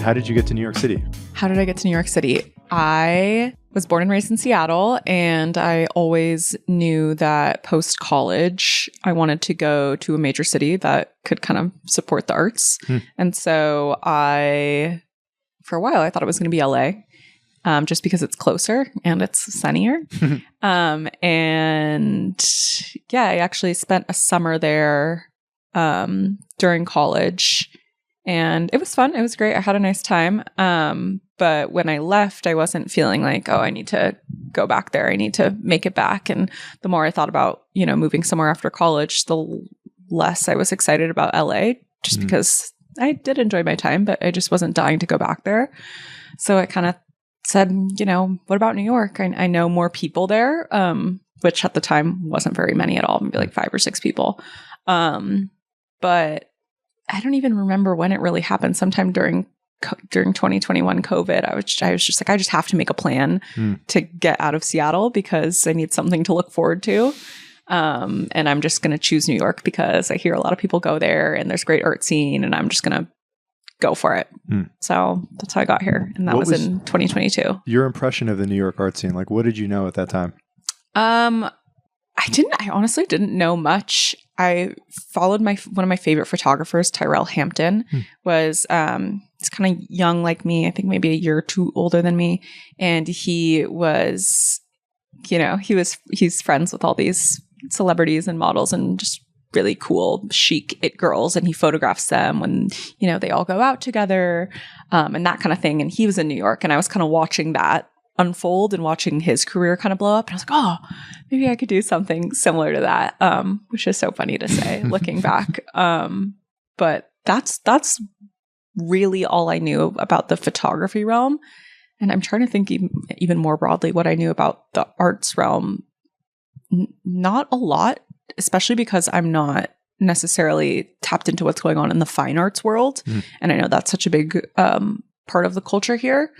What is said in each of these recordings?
how did you get to New York City? How did I get to New York City? I was born and raised in Seattle, and I always knew that post-college, I wanted to go to a major city that could kind of support the arts. And so for a while, I thought it was going to be LA, just because it's closer and it's sunnier. And yeah, I actually spent a summer there during college. And it was fun. It was great. I had a nice time. But when I left, I wasn't feeling like, oh, I need to go back there. I need to make it back. And the more I thought about, moving somewhere after college, the less I was excited about LA, just because I did enjoy my time, but I just wasn't dying to go back there. So I kind of said, what about New York? I know more people there, which at the time wasn't very many at all, maybe like 5 or 6 people. But I don't even remember when it really happened. Sometime during 2021 COVID, I was just like, I just have to make a plan to get out of Seattle because I need something to look forward to. And I'm just going to choose New York because I hear a lot of people go there and there's a great art scene, and I'm just going to go for it. So that's how I got here. And that was in 2022. Your impression of the New York art scene, like what did you know at that time? I honestly didn't know much. I followed one of my favorite photographers, Tyrell Hampton, was he's kind of young like me, I think maybe a year or two older than me. And he was, he's friends with all these celebrities and models and just really cool, chic it girls. And he photographs them when, they all go out together and that kind of thing. And he was in New York, and I was kind of watching that unfold and watching his career kind of blow up. And I was like, oh, maybe I could do something similar to that, which is so funny to say looking back. But that's really all I knew about the photography realm. And I'm trying to think even more broadly what I knew about the arts realm. Not a lot, especially because I'm not necessarily tapped into what's going on in the fine arts world. And I know that's such a big part of the culture here.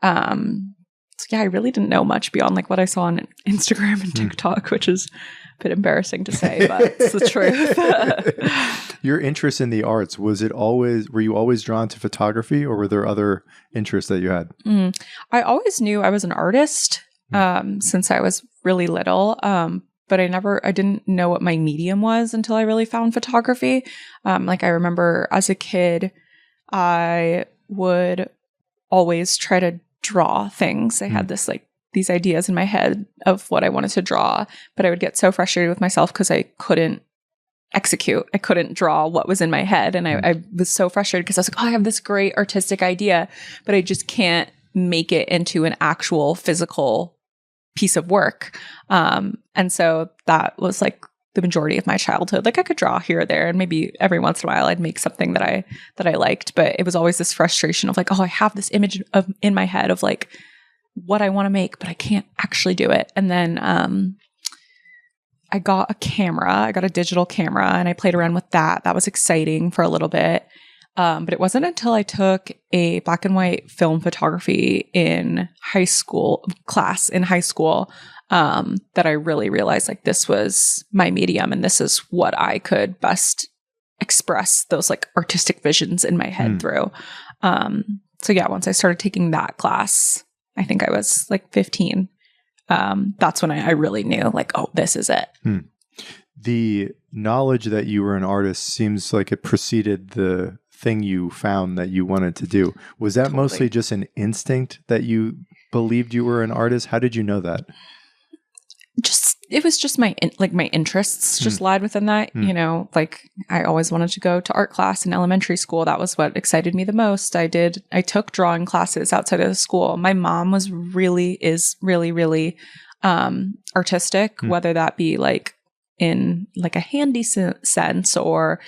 So yeah, I really didn't know much beyond like what I saw on Instagram and TikTok, which is a bit embarrassing to say, but it's the truth. Your interest in the arts, were you always drawn to photography, or were there other interests that you had? I always knew I was an artist since I was really little. But I didn't know what my medium was until I really found photography. Like I remember as a kid, I would always try to draw things. I had these ideas in my head of what I wanted to draw, but I would get so frustrated with myself because I couldn't execute. I couldn't draw what was in my head. And I was so frustrated because I was like, oh, I have this great artistic idea, but I just can't make it into an actual physical piece of work. And so that was like the majority of my childhood. Like I could draw here or there, and maybe every once in a while I'd make something that I liked, but it was always this frustration of like, oh, I have this image in my head of like what I want to make, but I can't actually do it. And then I got a digital camera, and I played around with that. That was exciting for a little bit. But it wasn't until I took a black and white film photography class in high school that I really realized like this was my medium, and this is what I could best express those like artistic visions in my head through. So yeah, once I started taking that class, I think I was like 15. That's when I really knew like, oh, this is it. The knowledge that you were an artist seems like it preceded the thing you found that you wanted to do. Was that mostly just an instinct that you believed you were an artist? How did you know that? It was just my interests just lied within that, like I always wanted to go to art class in elementary school. That was what excited me the most. I took drawing classes outside of the school. My mom is really artistic, whether that be like in like a handy sense or,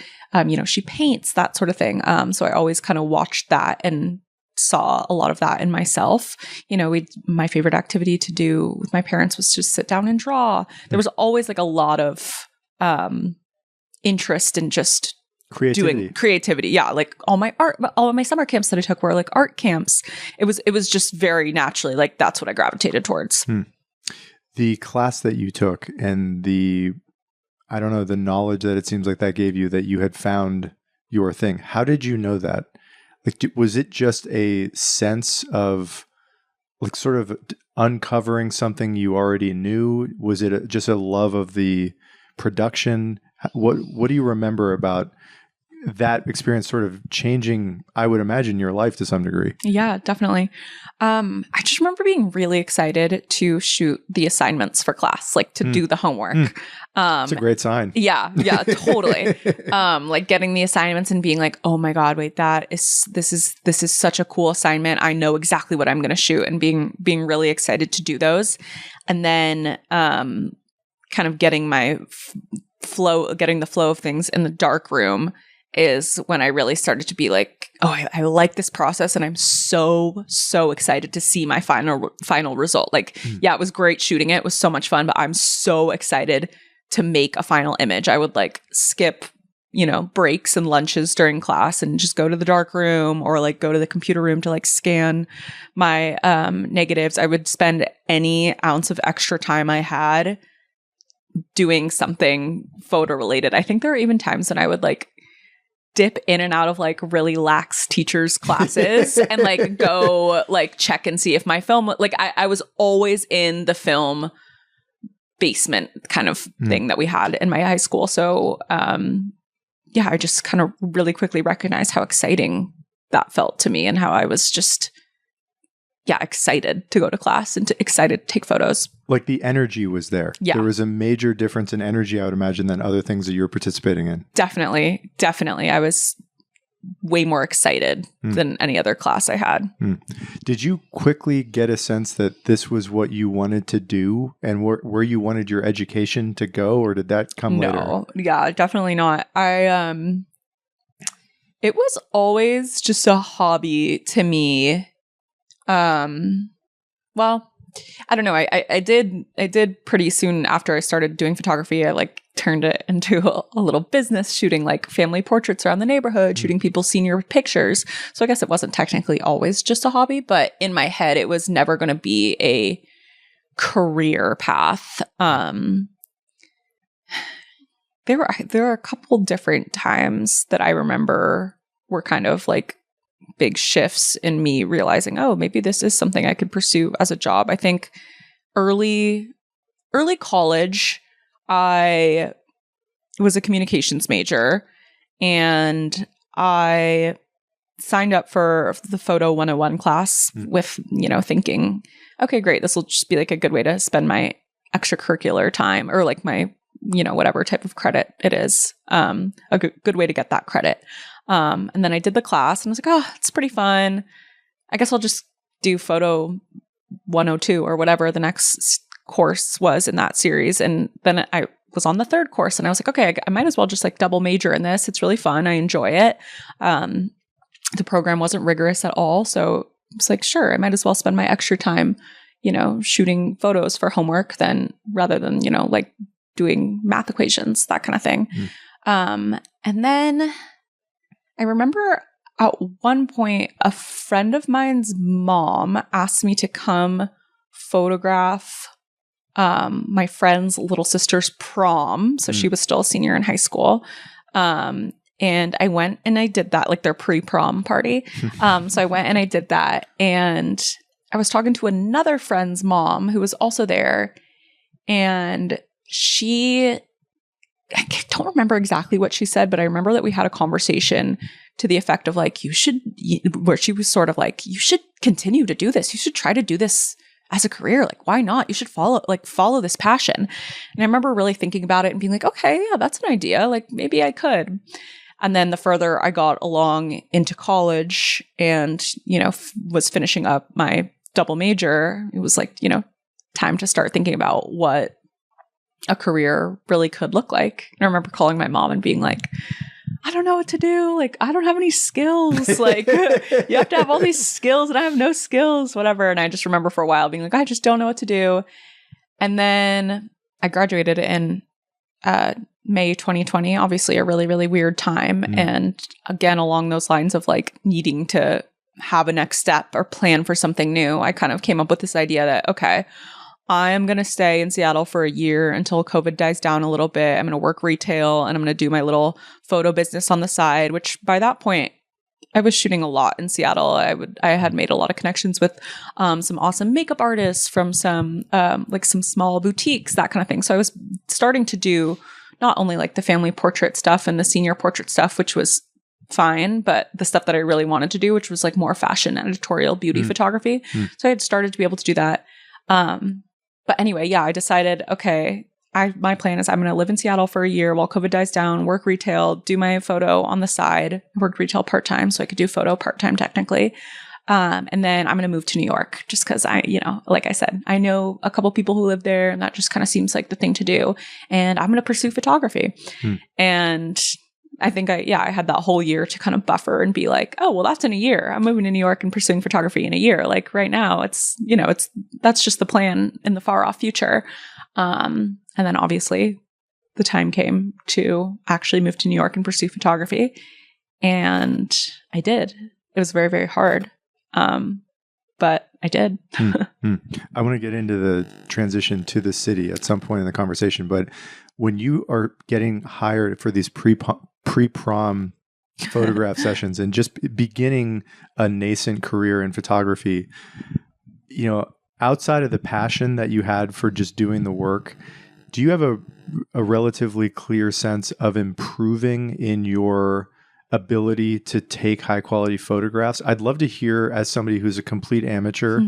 she paints, that sort of thing. So I always kind of watched that and saw a lot of that in myself. My favorite activity to do with my parents was just sit down and draw. There was always like a lot of interest in just doing creativity. Yeah. Like all of my summer camps that I took were like art camps. It was just very naturally like that's what I gravitated towards. The class that you took and the knowledge that it seems like that gave you that you had found your thing. How did you know that? Like, was it just a sense of like sort of uncovering something you already knew? Was it just a love of the production? What do you remember about that experience sort of changing, I would imagine, your life to some degree? Yeah, definitely. I just remember being really excited to shoot the assignments for class, like to do the homework. It's a great sign. Yeah, totally. Like getting the assignments and being like, oh my God, wait, this is such a cool assignment. I know exactly what I'm going to shoot, and being really excited to do those. And then kind of getting the flow of things in the darkroom is when I really started to be like, oh, I like this process, and I'm so excited to see my final result. Like, yeah, it was great shooting it. It was so much fun, but I'm so excited to make a final image. I would like skip, breaks and lunches during class and just go to the dark room, or like go to the computer room to like scan my negatives. I would spend any ounce of extra time I had doing something photo related. I think there are even times when I would like dip in and out of like really lax teachers' classes and like go like check and see if my film, like I was always in the film basement kind of thing that we had in my high school. So yeah, I just kind of really quickly recognized how exciting that felt to me, and how I was just excited to go to class and excited to take photos. Like the energy was there. Yeah. There was a major difference in energy, I would imagine, than other things that you were participating in. Definitely. I was way more excited than any other class I had. Did you quickly get a sense that this was what you wanted to do and where you wanted your education to go, or did that come later? No. Yeah, definitely not. It was always just a hobby to me. Well, I don't know. I did pretty soon after I started doing photography. I like turned it into a little business, shooting like family portraits around the neighborhood, shooting people's senior pictures. So I guess it wasn't technically always just a hobby, but in my head, it was never going to be a career path. There were a couple different times that I remember were kind of like big shifts in me realizing, oh, maybe this is something I could pursue as a job. I think early college, I was a communications major, and I signed up for the Photo 101 class with, thinking, okay, great, this will just be like a good way to spend my extracurricular time, or like my, whatever type of credit it is, a good way to get that credit. And then I did the class and I was like, oh, it's pretty fun. I guess I'll just do Photo 102 or whatever the next course was in that series. And then I was on the third course and I was like, okay, I might as well just like double major in this. It's really fun. I enjoy it. The program wasn't rigorous at all. So it's like, sure, I might as well spend my extra time, shooting photos for homework rather than, like doing math equations, that kind of thing. And then I remember at one point, a friend of mine's mom asked me to come photograph my friend's little sister's prom. So she was still a senior in high school. And I went and I did that, like their pre-prom party. So I went and I did that. And I was talking to another friend's mom who was also there. And I don't remember exactly what she said, but I remember that we had a conversation to the effect of like, where she was sort of like, you should continue to do this. You should try to do this as a career. Like, why not? You should follow this passion. And I remember really thinking about it and being like, okay, yeah, that's an idea. Like maybe I could. And then the further I got along into college and, was finishing up my double major, it was like, time to start thinking about what a career really could look like. And I remember calling my mom and being like, I don't know what to do. Like, I don't have any skills. Like, you have to have all these skills and I have no skills, whatever. And I just remember for a while being like, I just don't know what to do. And then I graduated in May 2020, obviously a really, really weird time. And again, along those lines of like needing to have a next step or plan for something new, I kind of came up with this idea that, okay, I'm going to stay in Seattle for a year until COVID dies down a little bit. I'm going to work retail and I'm going to do my little photo business on the side, which by that point, was shooting a lot in Seattle. I had made a lot of connections with some awesome makeup artists from some like some small boutiques, that kind of thing. So I was starting to do not only like the family portrait stuff and the senior portrait stuff, which was fine, but the stuff that I really wanted to do, which was like more fashion, editorial, beauty photography. So I had started to be able to do that. But anyway, yeah, I decided, okay, my plan is I'm going to live in Seattle for a year while COVID dies down, work retail, do my photo on the side. I worked retail part-time, so I could do photo part-time technically. And then I'm going to move to New York just because like I said, I know a couple people who live there and that just kind of seems like the thing to do. And I'm going to pursue photography. And I think I had that whole year to kind of buffer and be like, oh, well, that's in a year. I'm moving to New York and pursuing photography in a year. Like right now that's just the plan in the far off future. And then obviously the time came to actually move to New York and pursue photography. And I did. It was very, very hard. But I did. I want to get into the transition to the city at some point in the conversation. But when you are getting hired for these pre-prom photograph sessions and just beginning a nascent career in photography, outside of the passion that you had for just doing the work, do you have a relatively clear sense of improving in your ability to take high quality photographs? I'd love to hear, as somebody who's a complete amateur,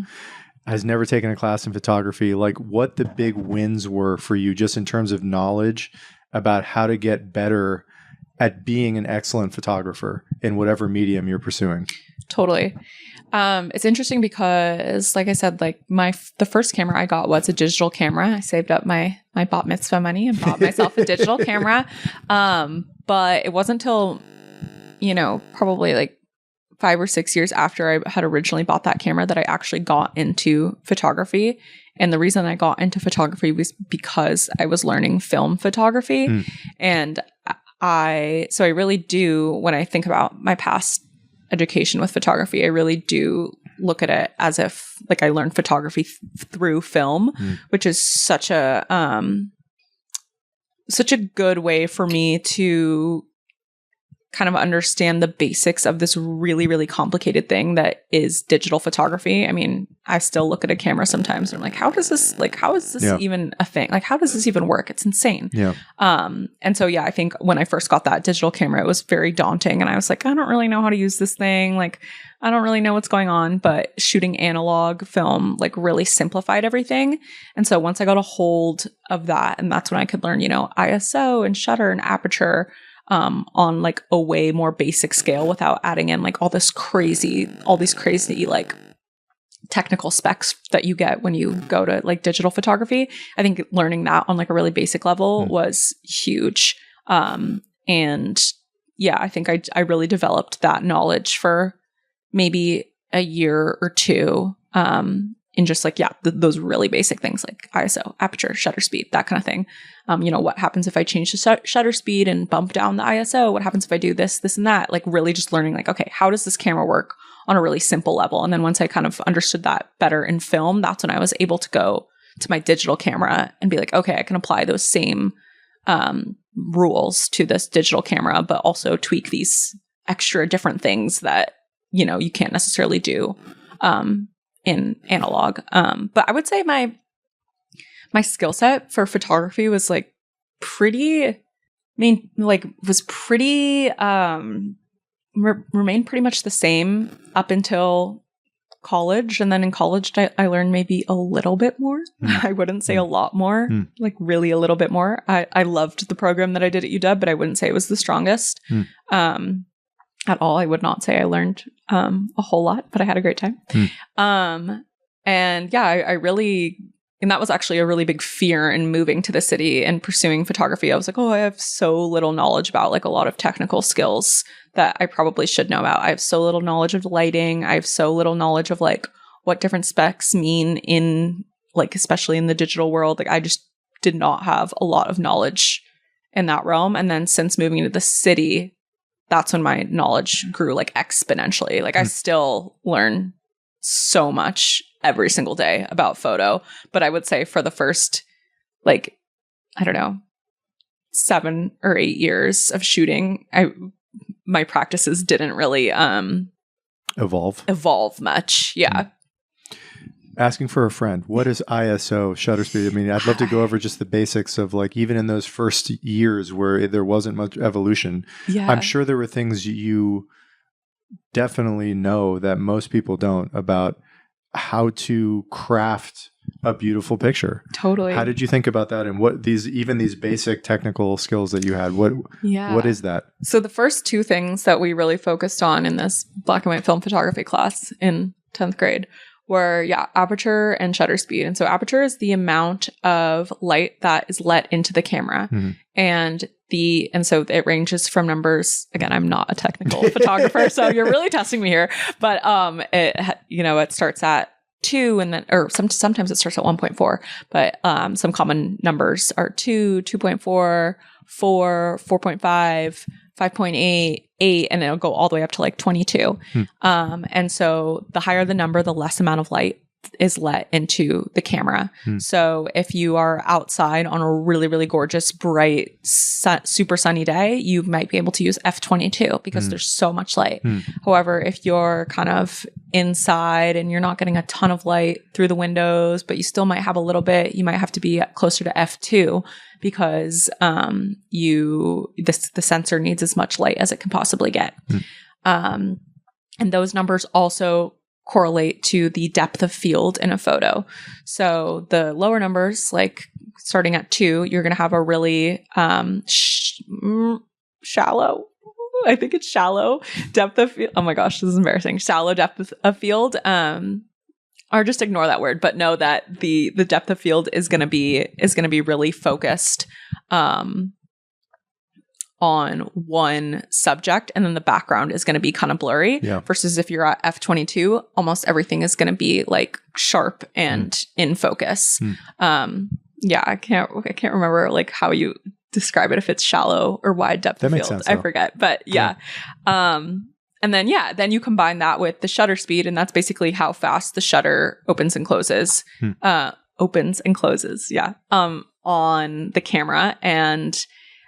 has never taken a class in photography, like what the big wins were for you just in terms of knowledge about how to get better at being an excellent photographer in whatever medium you're pursuing. Totally. It's interesting because, like I said, like the first camera I got was a digital camera. I saved up my bat mitzvah money and bought myself a digital camera. But it wasn't until, probably like 5 or 6 years after I had originally bought that camera that I actually got into photography. And the reason I got into photography was because I was learning film photography. And I really do, when I think about my past education with photography, I really do look at it as if like I learned photography through film, which is such a good way for me to kind of understand the basics of this really, really complicated thing that is digital photography. I mean, I still look at a camera sometimes and I'm like, how is this even a thing? Like, how does this even work? It's insane. Yeah. And so, I think when I first got that digital camera, it was very daunting. And I was like, I don't really know how to use this thing. Like, I don't really know what's going on, but shooting analog film, like really simplified everything. And so once I got a hold of that, and that's when I could learn, ISO and shutter and aperture, on like a way more basic scale without adding in like all these crazy like technical specs that you get when you go to like digital photography. I think learning that on like a really basic level was huge. And I think I really developed that knowledge for maybe a year or two, in just like, those really basic things like ISO, aperture, shutter speed, that kind of thing. What happens if I change the shutter speed and bump down the ISO? What happens if I do this, this, and that? Like really just learning like, okay, how does this camera work on a really simple level? And then once I kind of understood that better in film, that's when I was able to go to my digital camera and be like, okay, I can apply those same rules to this digital camera, but also tweak these extra different things that, you can't necessarily do in analog. But I would say my skill set for photography was like remained pretty much the same up until college. And then in college, I learned maybe a little bit more. I wouldn't say a lot more, like really a little bit more. I loved the program that I did at UW, but I wouldn't say it was the strongest at all. I would not say I learned a whole lot, but I had a great time. And that was actually a really big fear in moving to the city and pursuing photography. I was like, I have so little knowledge about like a lot of technical skills that I probably should know about. I have so little knowledge of lighting. I have so little knowledge of like what different specs mean in like, especially in the digital world. Like I just did not have a lot of knowledge in that realm. And then since moving into the city, that's when my knowledge grew like exponentially. Like I still learn so much every single day about photo, but I would say for the first, like, I don't know, 7 or 8 years of shooting, my practices didn't really evolve much. Yeah. Asking for a friend, what is ISO, shutter speed? I mean, I'd love to go over just the basics of like, even in those first years where there wasn't much evolution, I'm sure there were things you definitely know that most people don't about how to craft a beautiful picture. Totally. How did you think about that? And what these basic technical skills that you had, what is that? So the first two things that we really focused on in this black and white film photography class in 10th grade were aperture and shutter speed. And so aperture is the amount of light that is let into the camera. Mm-hmm. And so it ranges from numbers. Again, I'm not a technical photographer, so you're really testing me here. But it starts at 2 and then, or sometimes it starts at 1.4, but some common numbers are 2, 2.4, 4, 4.5, 5.8, 8, and it'll go all the way up to like 22. And so the higher the number, the less amount of light is let into the camera. So if you are outside on a really, really gorgeous, bright, super sunny day, you might be able to use f/22 because there's so much light. However, if you're kind of inside and you're not getting a ton of light through the windows, but you still might have a little bit, you might have to be closer to f2 because the sensor needs as much light as it can possibly get. And those numbers also correlate to the depth of field in a photo. So the lower numbers, like starting at 2, you're going to have a really shallow, I think it's shallow depth of field. Oh my gosh, this is embarrassing. Shallow depth of field. Or just ignore that word, but know that the depth of field is going to be really focused on one subject, and then the background is going to be kind of blurry. Versus if you're at f/22, almost everything is going to be like sharp and in focus. I can't remember like how you describe it, if it's shallow or wide depth of field. I forget, but and then you combine that with the shutter speed, and that's basically how fast the shutter opens and closes. On the camera. And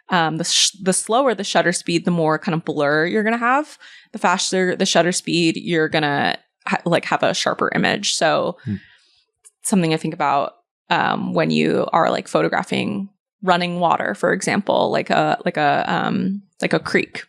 the slower the shutter speed, the more kind of blur you're going to have. The faster the shutter speed, you're going to have a sharper image. So something I think about when you are like photographing running water, for example, like a creek.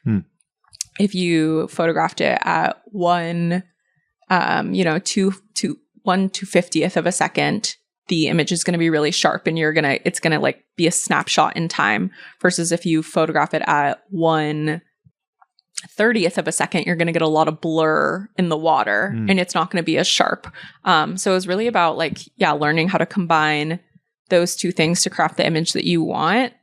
If you photographed it at 1/250th of a second, the image is going to be really sharp, and it's going to like be a snapshot in time. Versus if you photograph it at 1/30th of a second, you're going to get a lot of blur in the water, and it's not going to be as sharp. So it was really about learning how to combine those two things to craft the image that you want.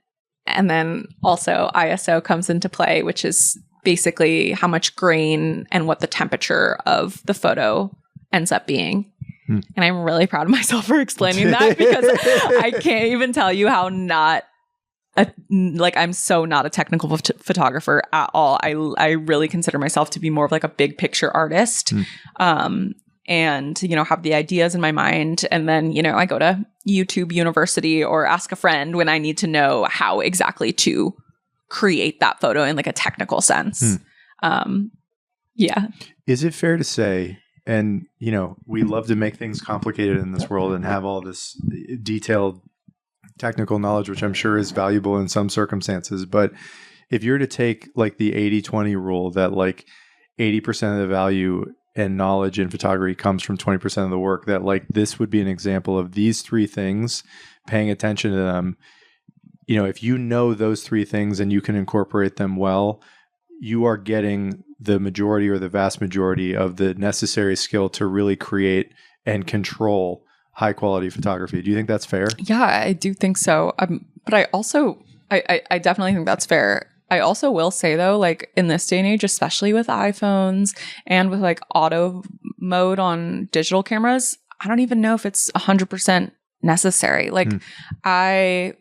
And then also ISO comes into play, which is basically how much grain and what the temperature of the photo ends up being. And I'm really proud of myself for explaining that, because I can't even tell you how I'm so not a technical photographer at all. I really consider myself to be more of like a big picture artist. And, have the ideas in my mind. And then, I go to YouTube University or ask a friend when I need to know how exactly to create that photo in like a technical sense. Is it fair to say, and, we love to make things complicated in this world and have all this detailed technical knowledge, which I'm sure is valuable in some circumstances. But if you're to take like the 80-20 rule, that like 80% of the value and knowledge in photography comes from 20% of the work, that like this would be an example of these three things, paying attention to them. If you know those three things and you can incorporate them well, you are getting the majority or the vast majority of the necessary skill to really create and control high quality photography. Do you think that's fair? Yeah, I do think so. But I also, I definitely think that's fair. I also will say though, like in this day and age, especially with iPhones and with like auto mode on digital cameras, I don't even know if it's 100% necessary. Like I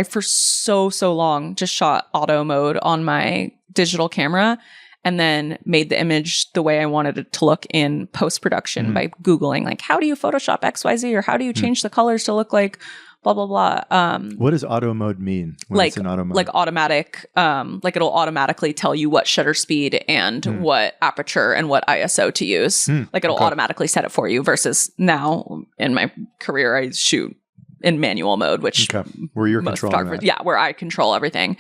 for so long just shot auto mode on my digital camera and then made the image the way I wanted it to look in post-production by Googling like, how do you Photoshop XYZ, or how do you change the colors to look like blah, blah, blah. What does auto mode mean when it's in auto mode? Like automatic, like it'll automatically tell you what shutter speed and what aperture and what ISO to use. Like it'll automatically set it for you versus now in my career, I shoot in manual mode, which where you're controlling that. Yeah, where I control everything.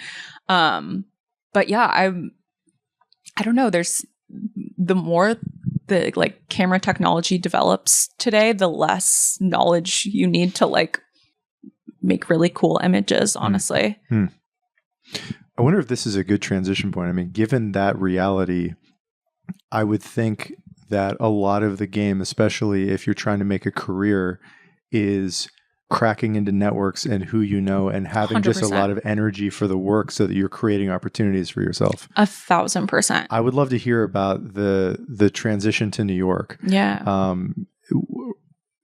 But yeah, I don't know. There's the more the like camera technology develops today, the less knowledge you need to like make really cool images, honestly. I wonder if this is a good transition point. I mean, given that reality, I would think that a lot of the game, especially if you're trying to make a career, is cracking into networks and who you know and having 100%. Just a lot of energy for the work so that you're creating opportunities for yourself. 1,000%. I would love to hear about the transition to New York. Yeah.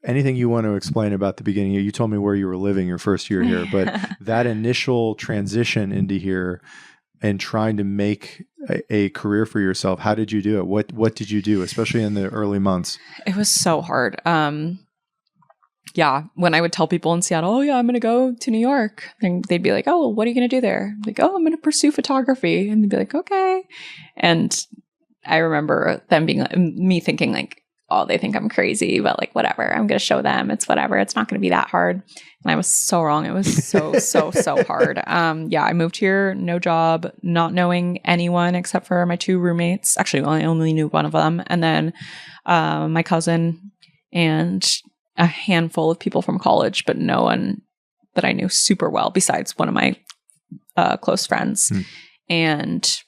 Anything you want to explain about the beginning? You told me where you were living your first year here, but that initial transition into here and trying to make a career for yourself, how did you do it? What did you do, especially in the early months? It was so hard. Yeah, when I would tell people in Seattle, oh yeah, I'm going to go to New York, and they'd be like, oh, well, what are you going to do there? I'm like, oh, I'm going to pursue photography. And they'd be like, okay. And I remember them being me thinking like, oh, they think I'm crazy, but like, whatever, I'm going to show them. It's whatever. It's not going to be that hard. And I was so wrong. It was so hard. Yeah, I moved here, no job, not knowing anyone except for my 2 roommates. Actually, I only knew one of them. And then my cousin and a handful of people from college, but no one that I knew super well besides one of my close friends. And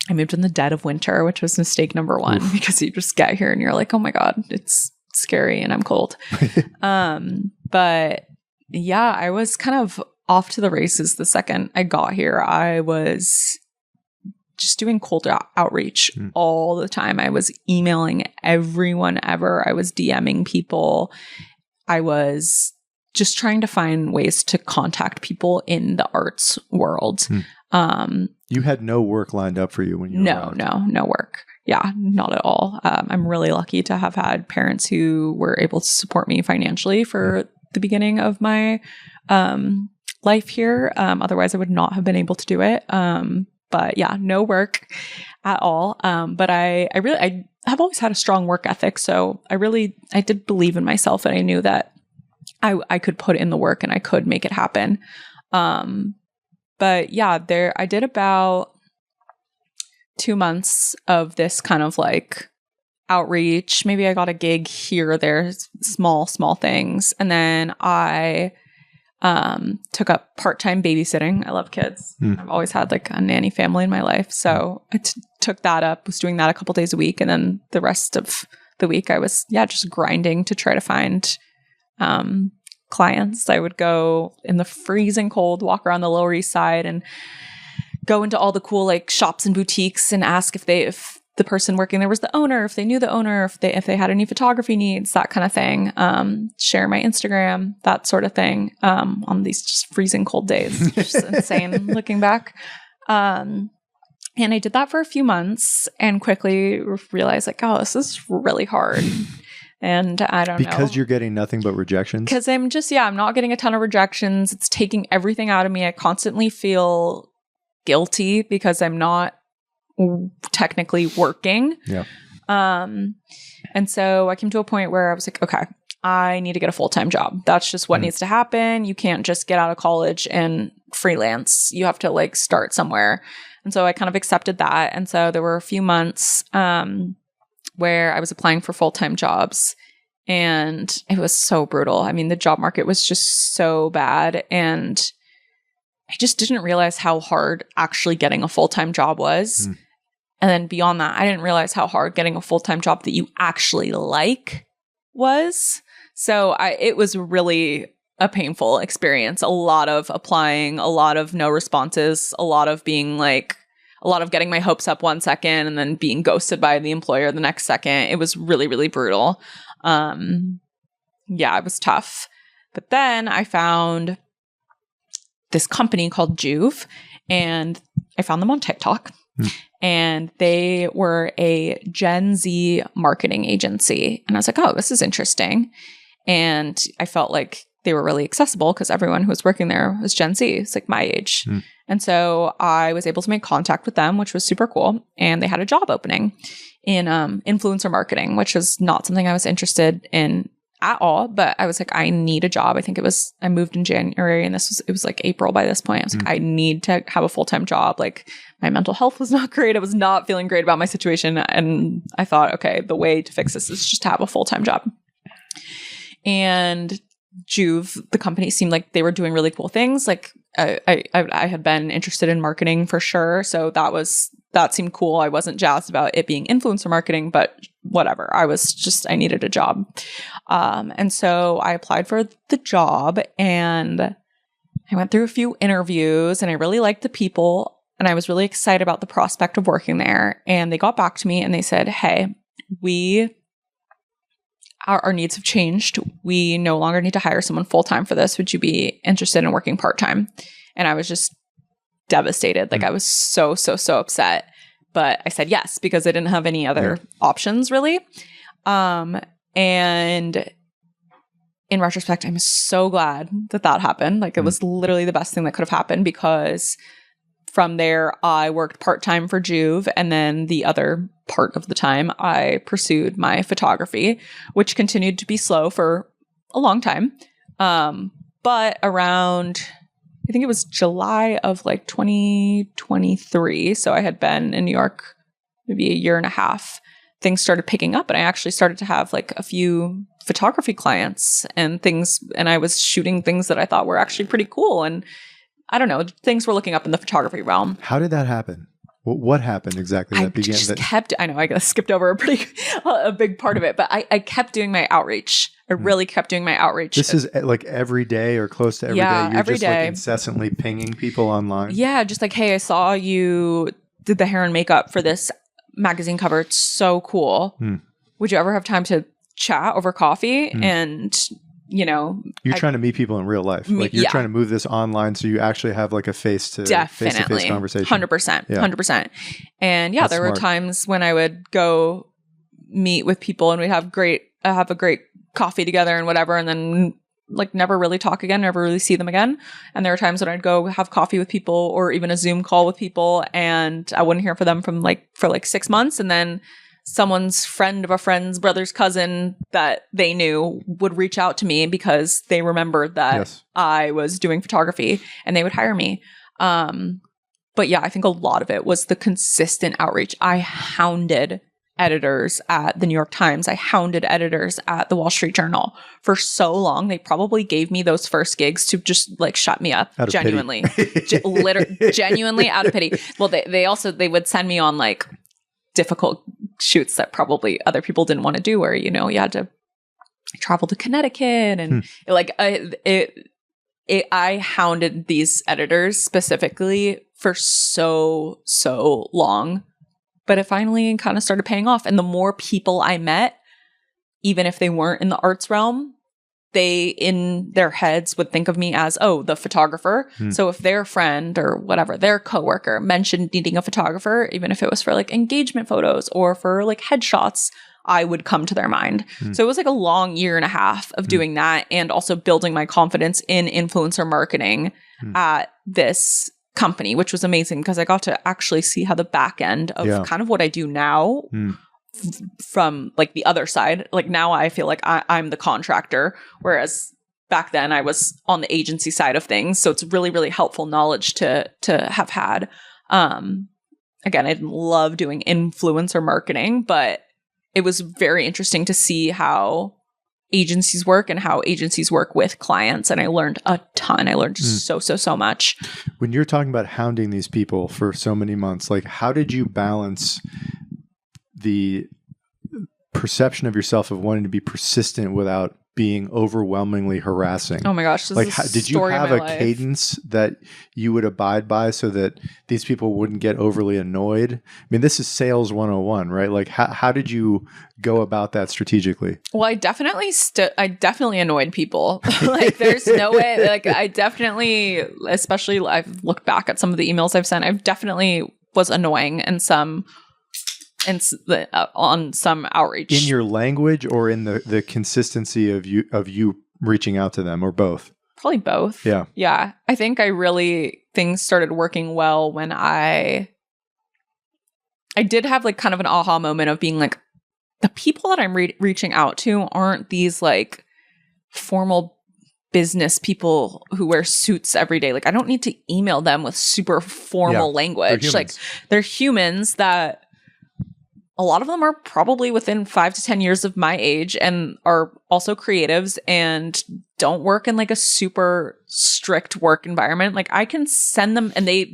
I moved in the dead of winter, which was mistake number 1 because you just get here and you're like, oh my God, it's scary and I'm cold. But yeah, I was kind of off to the races the second I got here. I was just doing cold outreach all the time. I was emailing everyone ever. I was DMing people. I was just trying to find ways to contact people in the arts world. You had no work lined up for you when you arrived. No work. Yeah, not at all. I'm really lucky to have had parents who were able to support me financially for the beginning of my life here. Otherwise, I would not have been able to do it. But yeah, no work at all. But I have always had a strong work ethic. So I did believe in myself, and I knew that I could put in the work and I could make it happen. But yeah, I did about 2 months of this kind of like outreach. Maybe I got a gig here or there, small things. And then I took up part-time babysitting. I love kids. I've always had like a nanny family in my life. So I took that up, was doing that a couple days a week. And then the rest of the week I was, just grinding to try to find clients. I would go in the freezing cold, walk around the Lower East Side and go into all the cool like shops and boutiques and ask if the person working there was the owner, if they knew the owner, if they had any photography needs, that kind of thing. Share my Instagram, that sort of thing, on these just freezing cold days. Just insane looking back. And I did that for a few months and quickly realized like, oh, this is really hard. And I don't know. Because you're getting nothing but rejections? Because I'm not getting a ton of rejections. It's taking everything out of me. I constantly feel guilty because I'm not technically working. Yeah. And so I came to a point where I was like, okay, I need to get a full-time job. That's just what needs to happen. You can't just get out of college and freelance. You have to like start somewhere. And so I kind of accepted that. And so there were a few months where I was applying for full-time jobs, and it was so brutal. I mean, the job market was just so bad, and I just didn't realize how hard actually getting a full-time job was. And then beyond that, I didn't realize how hard getting a full-time job that you actually like was. So it was really a painful experience. A lot of applying, a lot of no responses, a lot of getting my hopes up one second and then being ghosted by the employer the next second. It was really, really brutal. It was tough. But then I found this company called Juve, and I found them on TikTok. And they were a Gen Z marketing agency. And I was like, oh, this is interesting. And I felt like they were really accessible because everyone who was working there was Gen Z. It's like my age. And so I was able to make contact with them, which was super cool. And they had a job opening in influencer marketing, which was not something I was interested in at all. But I was like, I need a job. I think I moved in January and it was like April by this point. I was like, I need to have a full-time job. Like my mental health was not great. I was not feeling great about my situation. And I thought, okay, the way to fix this is just to have a full-time job. And Juve, the company, seemed like they were doing really cool things. Like I had been interested in marketing for sure. So that seemed cool. I wasn't jazzed about it being influencer marketing, but whatever. I needed a job. And so I applied for the job and I went through a few interviews and I really liked the people and I was really excited about the prospect of working there. And they got back to me and they said, hey, our needs have changed. We no longer need to hire someone full-time for this. Would you be interested in working part-time? And I was just devastated. Like I was so upset. But I said yes, because I didn't have any other options really. And in retrospect, I'm so glad that happened. Like it was literally the best thing that could have happened because from there, I worked part-time for Juve, and then the other part of the time, I pursued my photography, which continued to be slow for a long time. But around, I think it was July of like 2023, so I had been in New York maybe a year and a half, things started picking up, and I actually started to have like a few photography clients and things, and I was shooting things that I thought were actually pretty cool, and I don't know, things were looking up in the photography realm. How did that happen? What happened exactly? I know I skipped over a big part of it, but I kept doing my outreach. I really kept doing my outreach. This is like every day or close to every day. You're every just day. Like incessantly pinging people online. Yeah, just like, hey, I saw you did the hair and makeup for this magazine cover. It's so cool. Would you ever have time to chat over coffee? And you're trying to meet people in real life. Like you're trying to move this online so you actually have like a face-to-face conversation. 100%. And that's there were times when I would go meet with people and we'd have a great coffee together and whatever, and then like never really talk again, never really see them again. And there were times when I'd go have coffee with people or even a Zoom call with people and I wouldn't hear from them for 6 months, and then someone's friend of a friend's brother's cousin that they knew would reach out to me because they remembered that I was doing photography and they would hire me. But yeah, I think a lot of it was the consistent outreach. I hounded editors at the New York Times. I hounded editors at the Wall Street Journal for so long. They probably gave me those first gigs to just like shut me up. Genuinely. Genuinely out of pity. Well, they would send me on like difficult shoots that probably other people didn't want to do, where you had to travel to Connecticut and I hounded these editors specifically for so long, but it finally kind of started paying off. And the more people I met, even if they weren't in the arts realm, they in their heads would think of me as, the photographer. So if their friend or whatever, their coworker mentioned needing a photographer, even if it was for like engagement photos or for like headshots, I would come to their mind. So it was like a long year and a half of doing that and also building my confidence in influencer marketing at this company, which was amazing because I got to actually see how the back end of kind of what I do now from like the other side. Like now I feel like I'm the contractor, whereas back then I was on the agency side of things. So it's really, really helpful knowledge to have had. Again, I didn't love doing influencer marketing, but it was very interesting to see how agencies work and how agencies work with clients. And I learned a ton. I learned so much. When you're talking about hounding these people for so many months, like how did you balance the perception of yourself of wanting to be persistent without being overwhelmingly harassing? Oh my gosh. Did you have a cadence that you would abide by so that these people wouldn't get overly annoyed? I mean, this is sales 101, right? Like how did you go about that strategically? Well, I definitely annoyed people. Like there's no way, like I definitely, especially I've looked back at some of the emails I've sent, I've definitely was annoying and on some outreach. In your language or in the consistency of you reaching out to them, or both? Probably both. Yeah. Yeah. I think things started working well when I did have like kind of an aha moment of being like, the people that I'm reaching out to aren't these like formal business people who wear suits every day. Like, I don't need to email them with super formal language. They're humans that a lot of them are probably within 5 to 10 years of my age and are also creatives and don't work in like a super strict work environment. Like, I can send them, and they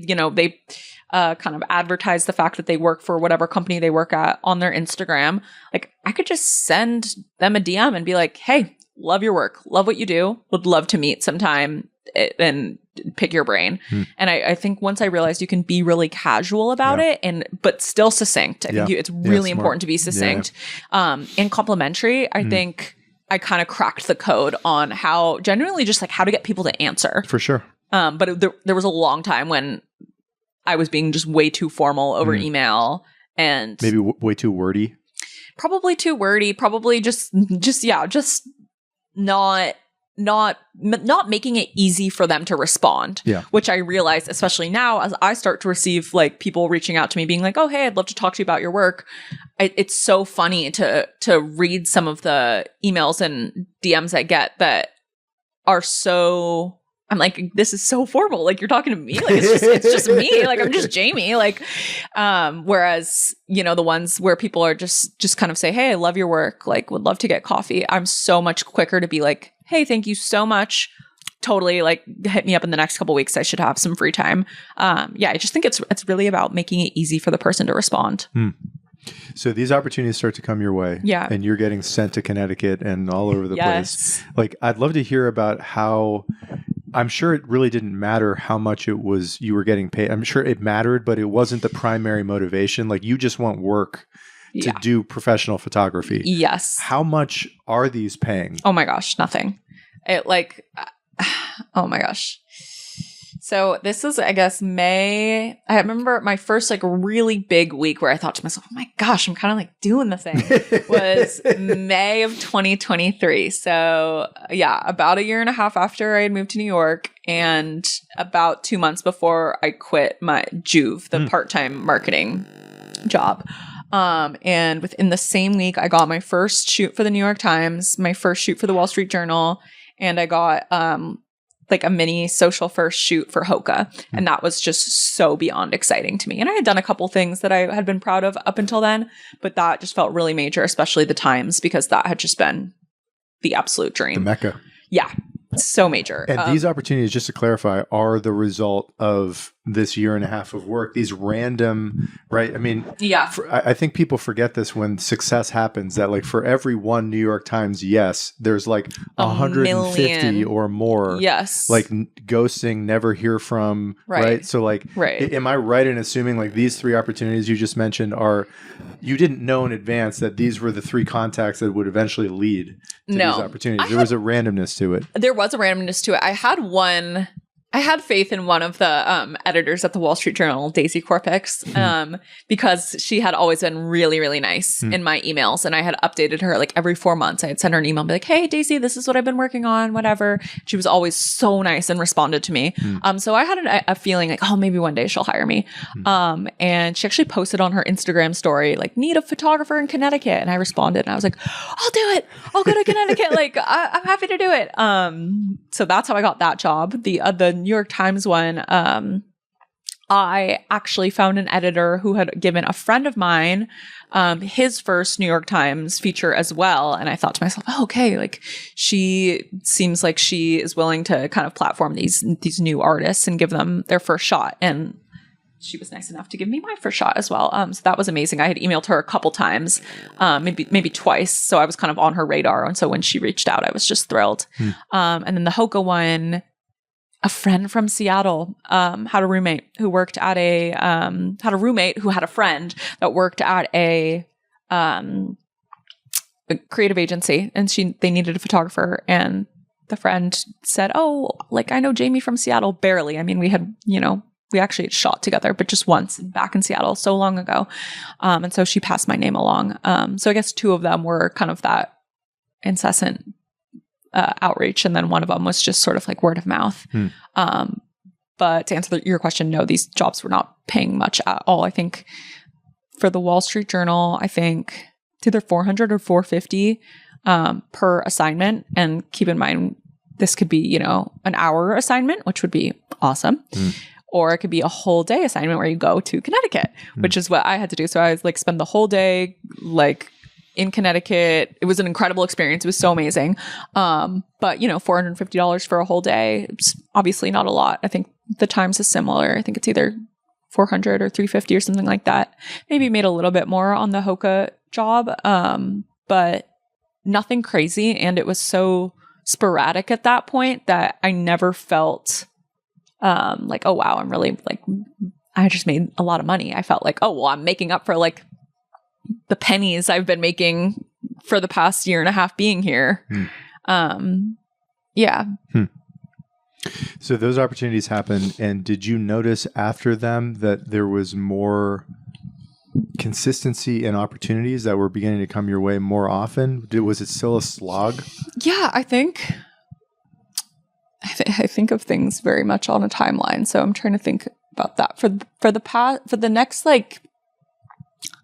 kind of advertise the fact that they work for whatever company they work at on their Instagram. Like, I could just send them a DM and be like, hey, love your work, love what you do, would love to meet sometime and pick your brain. And I think once I realized you can be really casual about it, but still succinct. I think it's really important to be succinct and complimentary. I think I kind of cracked the code on how genuinely just like how to get people to answer. For sure. But there was a long time when I was being just way too formal over email and maybe way too wordy. Probably too wordy. Probably just not making it easy for them to respond. Yeah. Which I realize, especially now, as I start to receive like people reaching out to me being like, oh, hey, I'd love to talk to you about your work. It's so funny to read some of the emails and DMs I get that are so, I'm like, this is so formal. Like, you're talking to me. Like, it's just me. Like, I'm just Jamie. Like, whereas, the ones where people are just kind of say, hey, I love your work. Like, would love to get coffee. I'm so much quicker to be like, hey, thank you so much. Totally. Like, hit me up in the next couple weeks. I should have some free time. I just think it's really about making it easy for the person to respond. So these opportunities start to come your way. Yeah. And you're getting sent to Connecticut and all over the place. Like, I'd love to hear about how, I'm sure it really didn't matter how much it was you were getting paid. I'm sure it mattered, but it wasn't the primary motivation. Like, you just want work to do professional photography. Yes. How much are these paying? Oh my gosh, nothing. Oh my gosh. So this is, I guess, May. I remember my first like really big week where I thought to myself, oh my gosh, I'm kind of like doing the thing, was May of 2023. So about a year and a half after I had moved to New York and about 2 months before I quit my Juve, the part-time marketing job. And within the same week, I got my first shoot for the New York Times, my first shoot for the Wall Street Journal, and I got like a mini social first shoot for Hoka. And that was just so beyond exciting to me. And I had done a couple things that I had been proud of up until then, but that just felt really major, especially the Times, because that had just been the absolute dream. The Mecca. Yeah. So major. And these opportunities, just to clarify, are the result of this year and a half of work. These random, right? I mean, I think people forget this when success happens, that like for every one New York Times yes, there's like 150 or more. Yes. Like ghosting, never hear from, right? So like, am I right in assuming like these three opportunities you just mentioned are, you didn't know in advance that these were the three contacts that would eventually lead to these opportunities? There was a randomness to it. There was a randomness to it. I had faith in one of the editors at the Wall Street Journal, Daisy Corpix, because she had always been really, really nice in my emails. And I had updated her like every 4 months. I had sent her an email and be like, hey, Daisy, this is what I've been working on, whatever. She was always so nice and responded to me. So I had a feeling like, oh, maybe one day she'll hire me. And she actually posted on her Instagram story, like, need a photographer in Connecticut. And I responded and I was like, I'll do it. I'll go to Connecticut. Like, I'm happy to do it. So that's how I got that job. The New York Times one, I actually found an editor who had given a friend of mine his first New York Times feature as well. And I thought to myself, oh, okay, like she seems like she is willing to kind of platform these new artists and give them their first shot. And she was nice enough to give me my first shot as well. So that was amazing. I had emailed her a couple times, maybe twice. So I was kind of on her radar. And so when she reached out, I was just thrilled. And then the Hoka one, a friend from Seattle had a roommate who worked at had a roommate who had a friend that worked at a creative agency, and they needed a photographer, and the friend said, oh, like, I know Jamie from Seattle, barely. I mean, we had, we actually had shot together, but just once back in Seattle so long ago. And so she passed my name along. So I guess two of them were kind of that incessant outreach. And then one of them was just sort of like word of mouth. But to answer your question, no, these jobs were not paying much at all. I think for the Wall Street Journal, I think it's either $400 or $450 per assignment. And keep in mind, this could be, you know, an hour assignment, which would be awesome. Or it could be a whole day assignment where you go to Connecticut, which is what I had to do. So I was like, spend the whole day like in Connecticut. It was an incredible experience. It was so amazing. But you know, $450 for a whole day, it's obviously not a lot. I think the times is similar. I think it's either 400 or 350 or something like that. Maybe made a little bit more on the Hoka job. But nothing crazy. And it was so sporadic at that point that I never felt like, oh wow, I'm really like, I just made a lot of money. I felt like, oh, well, I'm making up for like the pennies I've been making for the past year and a half being here. Yeah. So those opportunities happened. And did you notice after them that there was more consistency and opportunities that were beginning to come your way more often? Was it still a slog? Yeah, I think of things very much on a timeline. So I'm trying to think about that for the next like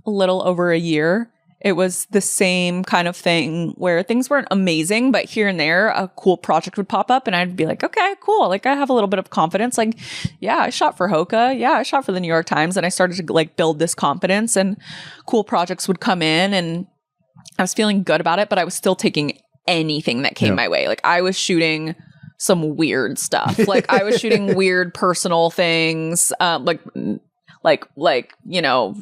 a little over a year. It was the same kind of thing where things weren't amazing, but here and there a cool project would pop up and I'd be like, okay, cool. Like I have a little bit of confidence. Like, yeah, I shot for Hoka. Yeah, I shot for the New York Times. And I started to like build this confidence and cool projects would come in and I was feeling good about it, but I was still taking anything that came my way. Like I was shooting some weird stuff. Like I was shooting weird personal things. Like, you know,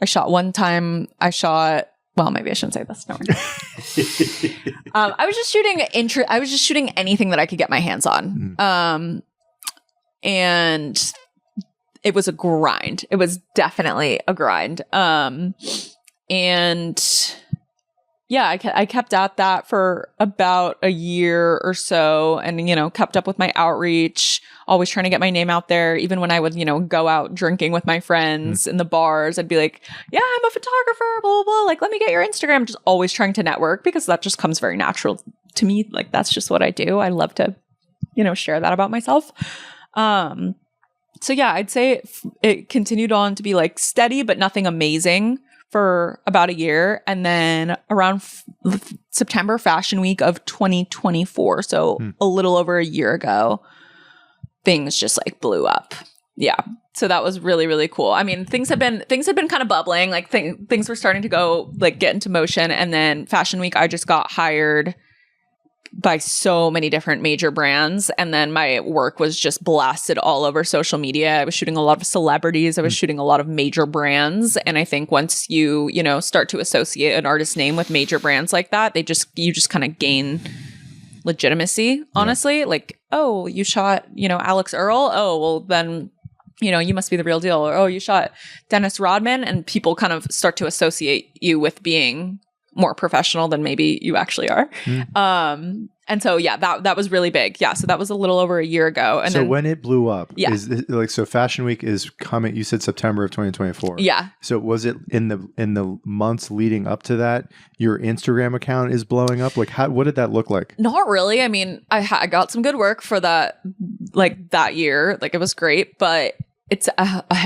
I shot one time. Well, maybe I shouldn't say this. No. I was just shooting anything that I could get my hands on. And it was a grind. It was definitely a grind. And yeah, I kept at that for about a year or so and, you know, kept up with my outreach, always trying to get my name out there. Even when I would, you know, go out drinking with my friends in the bars, I'd be like, yeah, I'm a photographer, blah, blah, blah. Like, let me get your Instagram. Just always trying to network because that just comes very natural to me. Like, that's just what I do. I love to, you know, share that about myself. So yeah, I'd say it continued on to be like steady, but nothing amazing for about a year. And then around September Fashion Week of 2024, so a little over a year ago, things just like blew up. Yeah. So that was really, really cool. I mean, things had been kind of bubbling, like things were starting to go like get into motion. And then Fashion Week, I just got hired by so many different major brands. And then my work was just blasted all over social media. I was shooting a lot of celebrities. I was shooting a lot of major brands. And I think once you know, start to associate an artist's name with major brands like that, you just kind of gain legitimacy, honestly. Yeah. Like, oh, you shot, you know, Alex Earl. Oh, well then, you know, you must be the real deal. Or, oh, you shot Dennis Rodman. And people kind of start to associate you with being more professional than maybe you actually are. And so, yeah, that was really big. Yeah. So that was a little over a year ago. And so then, when it blew up, yeah. So Fashion Week is coming, you said September of 2024. Yeah. So was it in the months leading up to that, your Instagram account is blowing up? Like what did that look like? Not really. I mean, I got some good work for that, like that year. Like it was great, but it's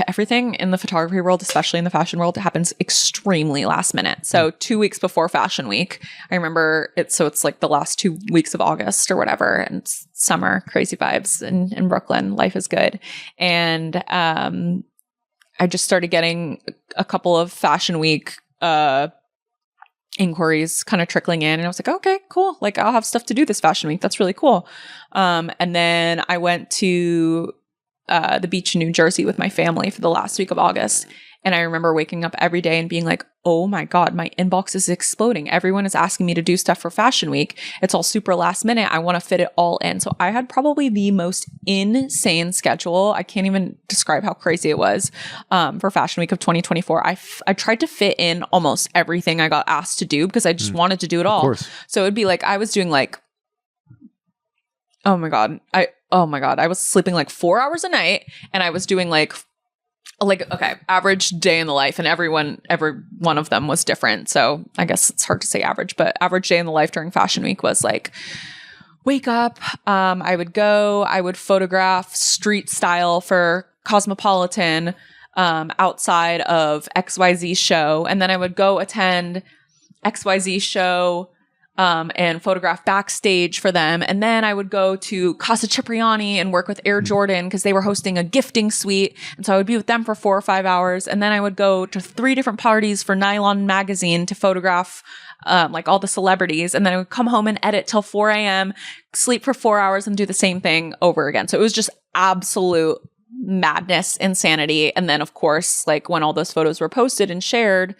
everything in the photography world, especially in the fashion world, happens extremely last minute. So 2 weeks before Fashion Week, I remember it's like the last 2 weeks of August or whatever, and it's summer, crazy vibes in Brooklyn. Life is good. And I just started getting a couple of Fashion Week inquiries kind of trickling in, and I was like, okay, cool. Like I'll have stuff to do this Fashion Week. That's really cool. And then I went to the beach in New Jersey with my family for the last week of August. And I remember waking up every day and being like, oh my God, my inbox is exploding. Everyone is asking me to do stuff for Fashion Week. It's all super last minute. I want to fit it all in. So I had probably the most insane schedule. I can't even describe how crazy it was for Fashion Week of 2024. I tried to fit in almost everything I got asked to do because I just wanted to do it all. Of course. So it'd be like, I was doing like, oh my God, I was sleeping like 4 hours a night, and I was doing like like, okay, average day in the life, and every one of them was different. So I guess it's hard to say average, but average day in the life during Fashion Week was like, wake up. I would photograph street style for Cosmopolitan outside of XYZ show. And then I would go attend XYZ show and photograph backstage for them. And then I would go to Casa Cipriani and work with Air Jordan because they were hosting a gifting suite. And so I would be with them for 4 or 5 hours. And then I would go to 3 different parties for Nylon Magazine to photograph like all the celebrities. And then I would come home and edit till 4 a.m., sleep for 4 hours and do the same thing over again. So it was just absolute madness, insanity. And then of course, like when all those photos were posted and shared,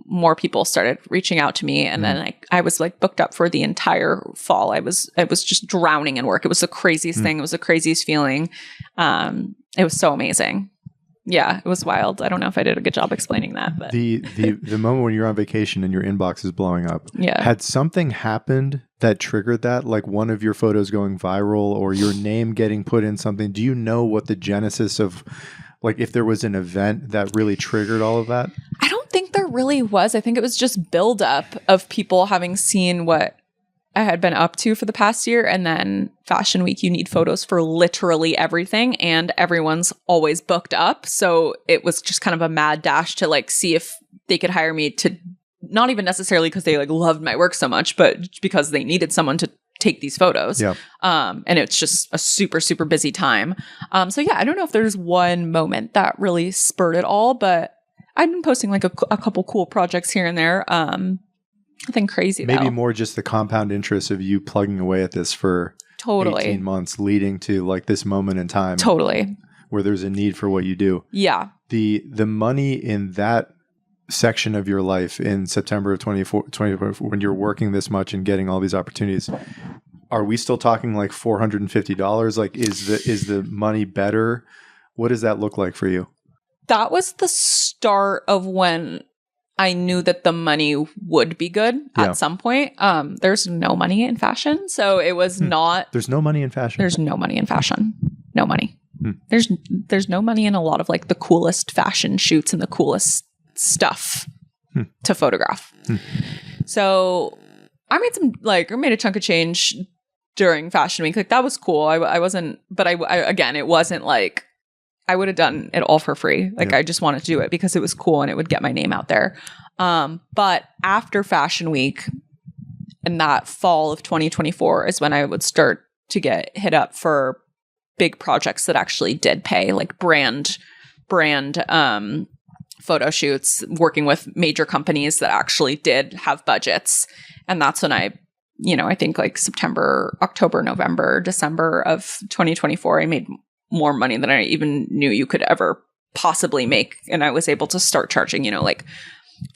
more people started reaching out to me. And then I was like booked up for the entire fall. I was just drowning in work. It was the craziest thing. It was the craziest feeling. It was so amazing. Yeah, it was wild. I don't know if I did a good job explaining that. But the moment when you're on vacation and your inbox is blowing up, yeah. Had something happened that triggered that? Like one of your photos going viral or your name getting put in something? Do you know what the genesis of, like if there was an event that really triggered all of that? I don't think there really was. I think it was just buildup of people having seen what I had been up to for the past year. And then Fashion Week, you need photos for literally everything and everyone's always booked up. So it was just kind of a mad dash to like see if they could hire me to, not even necessarily because they like loved my work so much, but because they needed someone to take these photos. Yeah. And it's just a super, super busy time. So yeah, I don't know if there's one moment that really spurred it all, but I've been posting like a couple cool projects here and there. Nothing crazy, Maybe though. more just the compound interest of you plugging away at this for totally 18 months leading to like this moment in time. Totally. Where there's a need for what you do. Yeah. The money in that section of your life in September of 24, when you're working this much and getting all these opportunities, are we still talking like $450? Like is the money better? What does that look like for you? That was the start of when I knew that the money would be good at some point. There's no money in fashion. So it was not. There's no money in fashion. There's no money in fashion. No money. There's no money in a lot of like the coolest fashion shoots and the coolest stuff to photograph. So I made a chunk of change during Fashion Week. Like that was cool. I wasn't, but I again, it wasn't like, I would have done it all for free. Like I just wanted to do it because it was cool and it would get my name out there. But after Fashion Week in that fall of 2024 is when I would start to get hit up for big projects that actually did pay, like brand photo shoots, working with major companies that actually did have budgets. And that's when I think like September, October, November, December of 2024, I made more money than I even knew you could ever possibly make. And I was able to start charging, like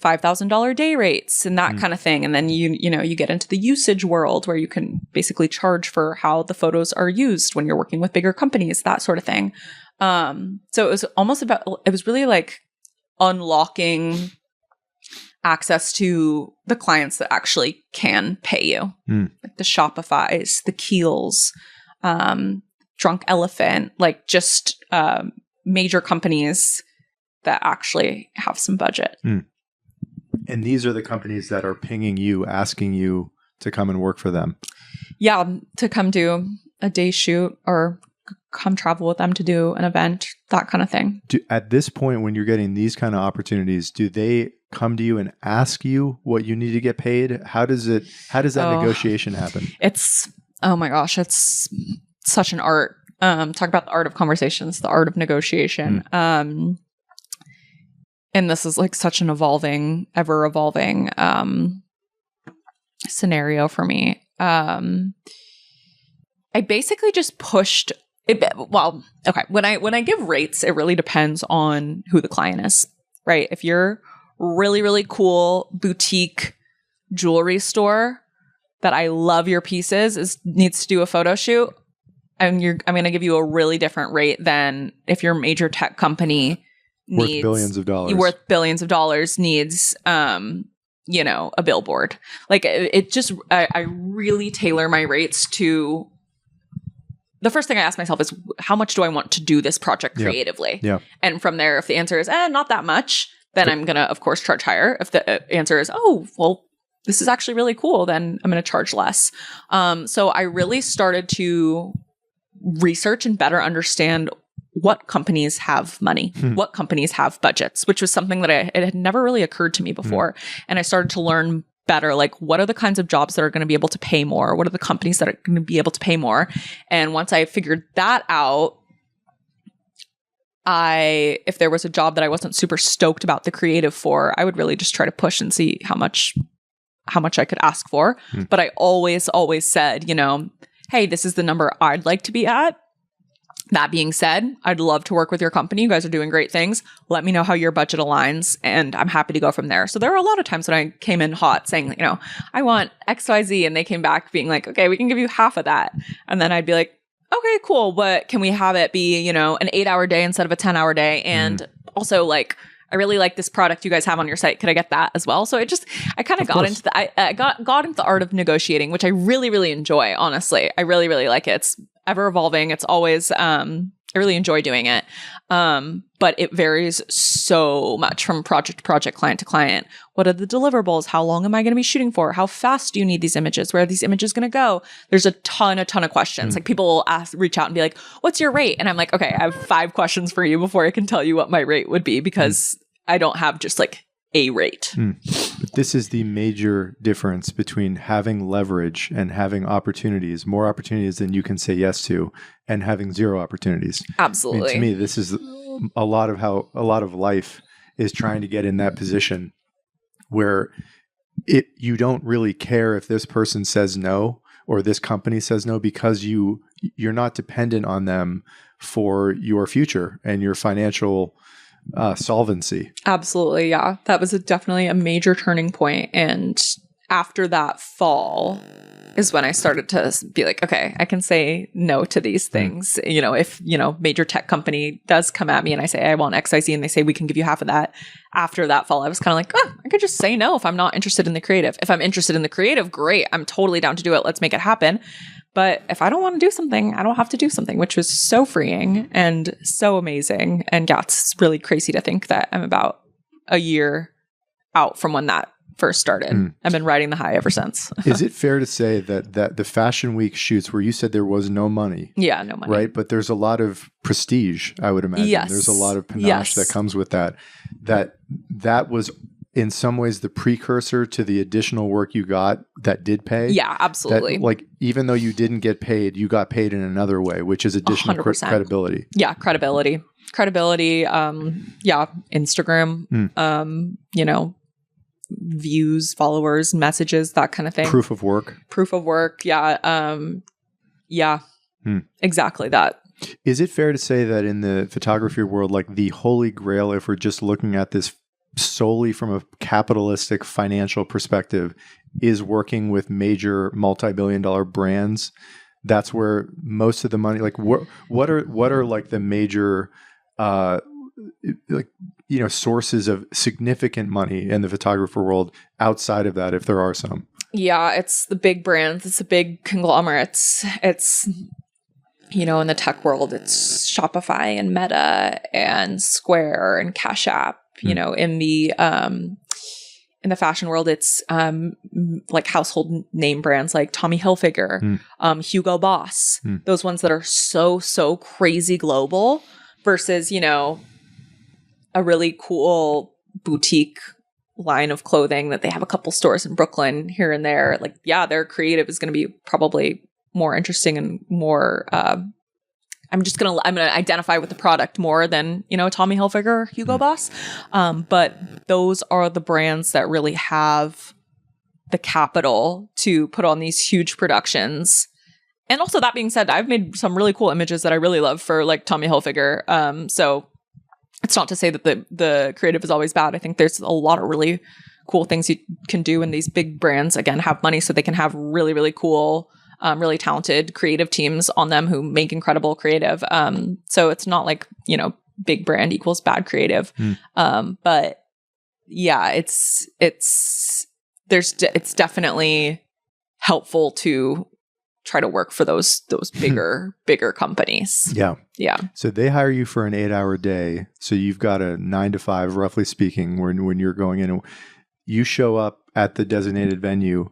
$5,000 day rates and that kind of thing. And then you get into the usage world where you can basically charge for how the photos are used when you're working with bigger companies, that sort of thing. So it was it was really like unlocking access to the clients that actually can pay you, like the Shopifys, the Keels, Drunk Elephant, like just major companies that actually have some budget. And these are the companies that are pinging you, asking you to come and work for them. Yeah, to come do a day shoot or come travel with them to do an event, that kind of thing. At this point, when you're getting these kind of opportunities, do they come to you and ask you what you need to get paid? How does that negotiation happen? Oh my gosh, it's such an art. Talk about the art of conversations, the art of negotiation. And this is like such an ever evolving scenario for me. I basically just pushed it. Well, okay. When I give rates, it really depends on who the client is, right? If you're really, really cool boutique jewelry store that I love your pieces needs to do a photo shoot, and I'm going to give you a really different rate than if your major tech company worth billions of dollars needs a billboard. Like it just I really tailor my rates to the first thing I ask myself is, how much do I want to do this project creatively? Yeah. And from there, if the answer is, not that much, then I'm going to, of course, charge higher. If the answer is, oh, well, this is actually really cool, then I'm going to charge less. So I really started to research and better understand what companies have money, what companies have budgets, which was something that it had never really occurred to me before. And I started to learn better, like, what are the kinds of jobs that are going to be able to pay more? What are the companies that are going to be able to pay more? And once I figured that out, if there was a job that I wasn't super stoked about the creative for, I would really just try to push and see how much I could ask for. But I always said, hey, this is the number I'd like to be at. That being said, I'd love to work with your company. You guys are doing great things. Let me know how your budget aligns, and I'm happy to go from there. So there were a lot of times when I came in hot saying, I want XYZ, and they came back being like, okay, we can give you half of that. And then I'd be like, okay, cool. But can we have it be, an 8-hour day instead of a 10-hour day? And also, like, I really like this product you guys have on your site. Could I get that as well? So I kind of got into got into the art of negotiating, which I really, really enjoy. Honestly, I really, really like it. It's ever evolving. It's always, I really enjoy doing it. But it varies so much from project to project, client to client. What are the deliverables? How long am I going to be shooting for? How fast do you need these images? Where are these images going to go? There's a ton of questions. Like, people will reach out and be like, what's your rate? And I'm like, okay, I have 5 questions for you before I can tell you what my rate would be, because I don't have just like a rate. But this is the major difference between having leverage and having opportunities, more opportunities than you can say yes to, and having 0 opportunities. Absolutely. To me, this is a lot of life is trying to get in that position where you don't really care if this person says no or this company says no, because you're not dependent on them for your future and your financial solvency. Absolutely. Yeah. That was definitely a major turning point. And after that fall is when I started to be like, okay, I can say no to these things. If, major tech company does come at me and I say, I want XYZ, and they say, we can give you half of that. After that fall, I was kind of like, I could just say no if I'm not interested in the creative. If I'm interested in the creative, great. I'm totally down to do it. Let's make it happen. But if I don't want to do something, I don't have to do something, which was so freeing and so amazing. And yeah, it's really crazy to think that I'm about a year out from when that first started. I've been riding the high ever since. Is it fair to say that the Fashion Week shoots, where you said there was no money? Yeah, no money. Right? But there's a lot of prestige, I would imagine. Yes. There's a lot of panache that comes with that. That was in some ways the precursor to the additional work you got that did pay. Yeah, absolutely. That, even though you didn't get paid, you got paid in another way, which is additional credibility. Yeah, credibility. Instagram, views, followers, messages, that kind of thing. Proof of work. Yeah. Exactly that. Is it fair to say that in the photography world, like, the holy grail, if we're just looking at this solely from a capitalistic financial perspective, is working with major multi-billion-dollar brands? That's where most of the money, like, what are like the major sources of significant money in the photographer world outside of that, if there are some? Yeah, it's the big brands. It's the big conglomerates. It's in the tech world, it's Shopify and Meta and Square and Cash App. In the fashion world, it's like household name brands like Tommy Hilfiger, Hugo Boss, those ones that are so crazy global, versus, a really cool boutique line of clothing that they have a couple stores in Brooklyn here and there. Like, yeah, their creative is going to be probably more interesting and more, I'm going to identify with the product more than, Tommy Hilfiger or Hugo Boss. But those are the brands that really have the capital to put on these huge productions. And also, that being said, I've made some really cool images that I really love for, like, Tommy Hilfiger. So it's not to say that the creative is always bad. I think there's a lot of really cool things you can do, and these big brands, again, have money so they can have really, really cool, really talented creative teams on them who make incredible creative. So it's not like, big brand equals bad creative. But yeah, it's definitely helpful to try to work for those bigger companies. Yeah. Yeah. So they hire you for an 8-hour day. So you've got a 9 to 5, roughly speaking, when you're going in. You show up at the designated venue.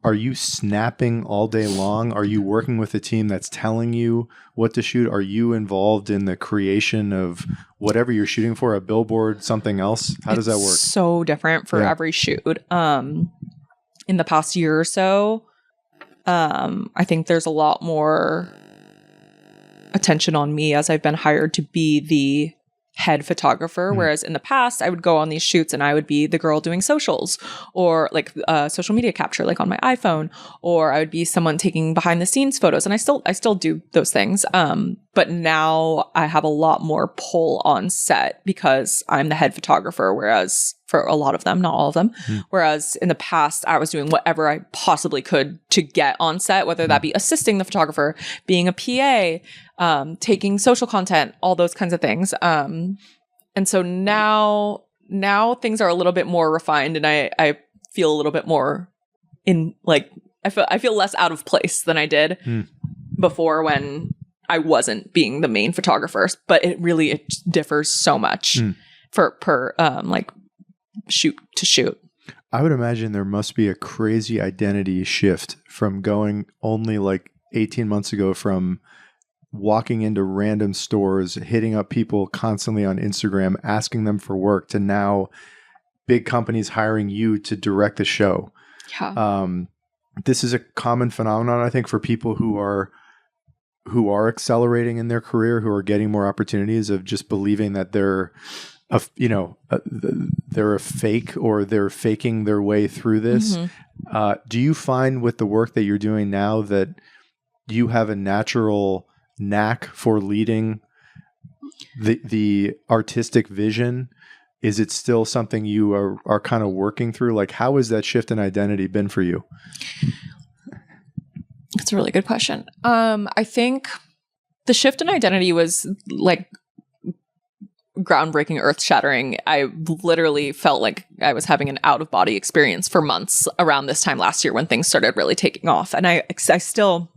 Are you snapping all day long? Are you working with a team that's telling you what to shoot? Are you involved in the creation of whatever you're shooting for, a billboard, something else? How does that work? So different for every shoot. In the past year or so, I think there's a lot more attention on me as I've been hired to be the head photographer. Whereas in the past, I would go on these shoots and I would be the girl doing socials or like social media capture, like on my iPhone, or I would be someone taking behind the scenes photos. And I still do those things. But now I have a lot more pull on set because I'm the head photographer, whereas for a lot of them, not all of them. Whereas in the past, I was doing whatever I possibly could to get on set, whether that be assisting the photographer, being a PA, taking social content, all those kinds of things. And so now things are a little bit more refined, and I feel a little bit more in like I feel less out of place than I did before when I wasn't being the main photographer. But it differs so much per like shoot to shoot. I would imagine there must be a crazy identity shift from going only like 18 months ago from walking into random stores, hitting up people constantly on Instagram, asking them for work, to now big companies hiring you to direct the show. Yeah. This is a common phenomenon, I think, for people who are accelerating in their career, who are getting more opportunities, of just believing that they're a fake, or they're faking their way through this. Do you find with the work that you're doing now that you have a natural knack for leading the artistic vision? Is it still something you are kind of working through? Like, how has that shift in identity been for you? That's a really good question. I think the shift in identity was like groundbreaking, earth-shattering. I literally felt like I was having an out-of-body experience for months around this time last year when things started really taking off. And I still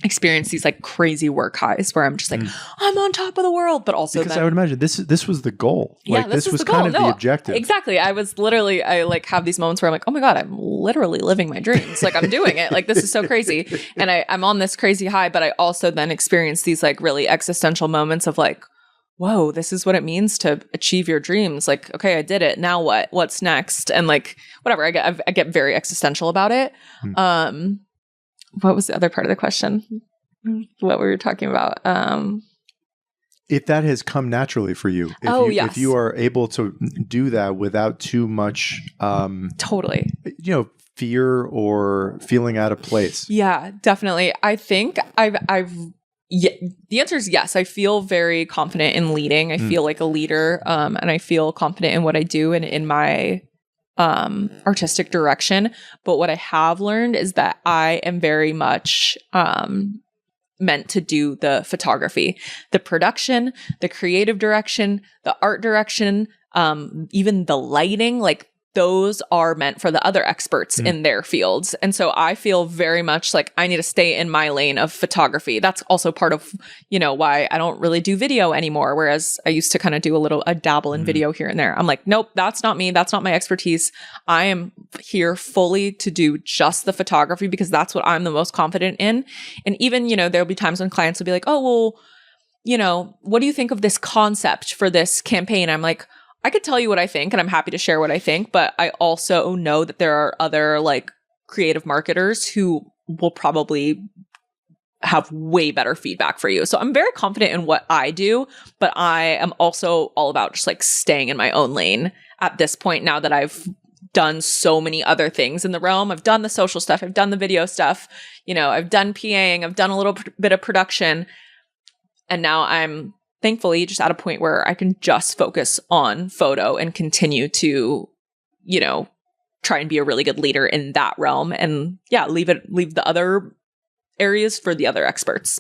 experience these like crazy work highs where I'm just like, I'm on top of the world, but also because I would imagine this was the goal. Yeah, like this was kind of the objective. Exactly. I like have these moments where I'm like, oh my God, I'm literally living my dreams. Like I'm doing it. Like this is so crazy. And I'm on this crazy high, but I also then experience these like really existential moments of like, whoa, this is what it means to achieve your dreams. Like, okay, I did it. Now what? What's next? And like, whatever. I get very existential about it. What was the other part of the question? What were we talking about? If that has come naturally for you. Yes. If you are able to do that without too much totally. Fear or feeling out of place. Yeah, definitely. I think the answer is yes. I feel very confident in leading. I feel like a leader, and I feel confident in what I do and in my artistic direction. But what I have learned is that I am very much meant to do the photography, the production, the creative direction, the art direction, even the lighting. Like those are meant for the other experts in their fields. And so I feel very much like I need to stay in my lane of photography. That's also part of, why I don't really do video anymore. Whereas I used to kind of do a dabble in video here and there. I'm like, nope, that's not me. That's not my expertise. I am here fully to do just the photography because that's what I'm the most confident in. And even, there'll be times when clients will be like, oh, well, what do you think of this concept for this campaign? I'm like, I could tell you what I think, and I'm happy to share what I think, but I also know that there are other like creative marketers who will probably have way better feedback for you. So I'm very confident in what I do, but I am also all about just like staying in my own lane at this point now that I've done so many other things in the realm. I've done the social stuff. I've done the video stuff. I've done PAing. I've done a little bit of production. And now I'm thankfully just at a point where I can just focus on photo and continue to, try and be a really good leader in that realm, and leave the other areas for the other experts.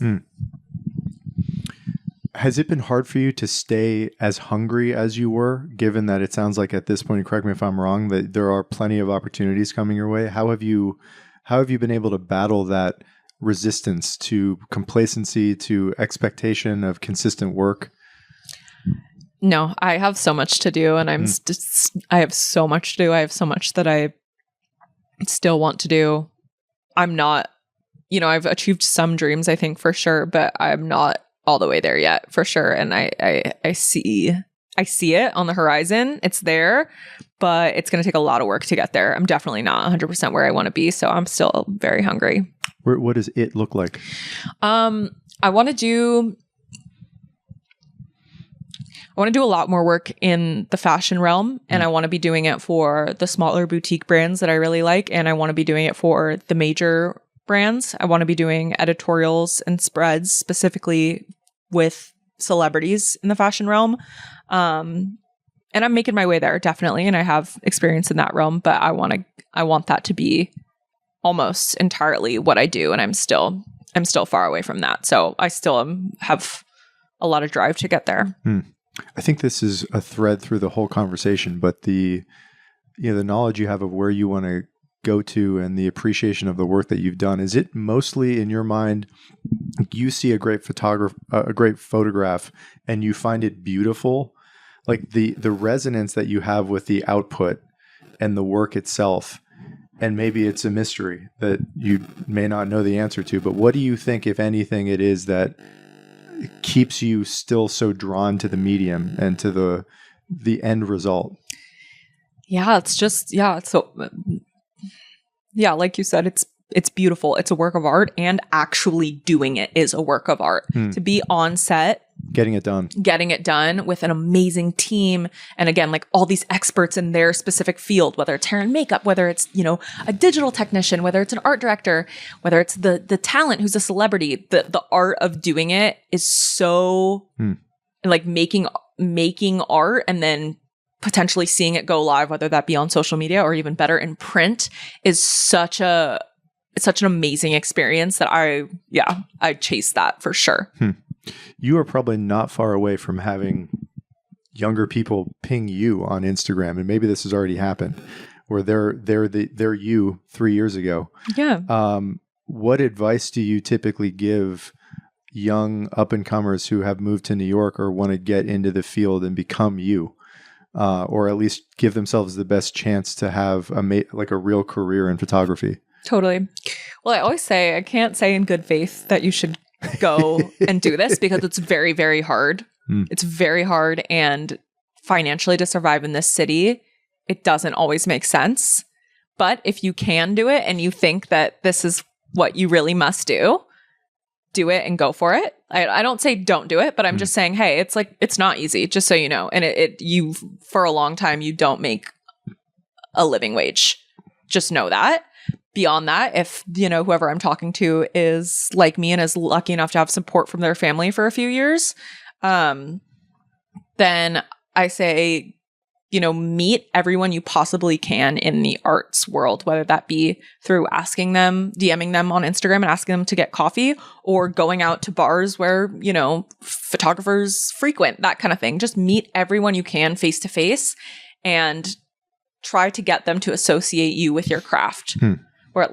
Has it been hard for you to stay as hungry as you were, given that it sounds like at this point, correct me if I'm wrong, that there are plenty of opportunities coming your way? How have you been able to battle that resistance to complacency, to expectation of consistent work? No, I have so much to do, and I have so much to do. I have so much that I still want to do. I'm not, I've achieved some dreams, I think, for sure, but I'm not all the way there yet, for sure. And I see it on the horizon. It's there, but it's going to take a lot of work to get there. I'm definitely not 100% where I want to be, so I'm still very hungry. What does it look like? I want to do a lot more work in the fashion realm, and I want to be doing it for the smaller boutique brands that I really like, and I want to be doing it for the major brands. I want to be doing editorials and spreads specifically with celebrities in the fashion realm. And I'm making my way there, definitely, and I have experience in that realm, but I want that to be almost entirely what I do, and I'm still far away from that. So I still have a lot of drive to get there. I think this is a thread through the whole conversation, but the knowledge you have of where you want to go to and the appreciation of the work that you've done, is it mostly in your mind, you see a great photograph and you find it beautiful? Like the resonance that you have with the output and the work itself, and maybe it's a mystery that you may not know the answer to, but what do you think, if anything, it is that keeps you still so drawn to the medium and to the end result? Yeah, it's so, like you said, it's beautiful. It's a work of art, and actually doing it is a work of art. To be on set, getting it done with an amazing team, and again, like all these experts in their specific field, whether it's hair and makeup, whether it's a digital technician, whether it's an art director, whether it's the talent who's a celebrity. The art of doing it is so like making art, and then potentially seeing it go live, whether that be on social media or even better in print, is such an amazing experience that I chase that for sure. You are probably not far away from having younger people ping you on Instagram, and maybe this has already happened, where they're you 3 years ago. Yeah. What advice do you typically give young up-and-comers who have moved to New York or want to get into the field and become you, or at least give themselves the best chance to have a real career in photography? Totally. Well, I always say, I can't say in good faith that you should go and do this, because it's very, very hard. It's very hard, and financially, to survive in this city, it doesn't always make sense. But if you can do it and you think that this is what you really must do it and go for it. I don't say don't do it, but I'm just saying, hey, it's not easy, just so you know. And you for a long time, you don't make a living wage. Just know that. Beyond that, if, whoever I'm talking to is like me and is lucky enough to have support from their family for a few years, then I say, meet everyone you possibly can in the arts world, whether that be through DMing them on Instagram and asking them to get coffee, or going out to bars where, photographers frequent, that kind of thing. Just meet everyone you can face to face and try to get them to associate you with your craft. Where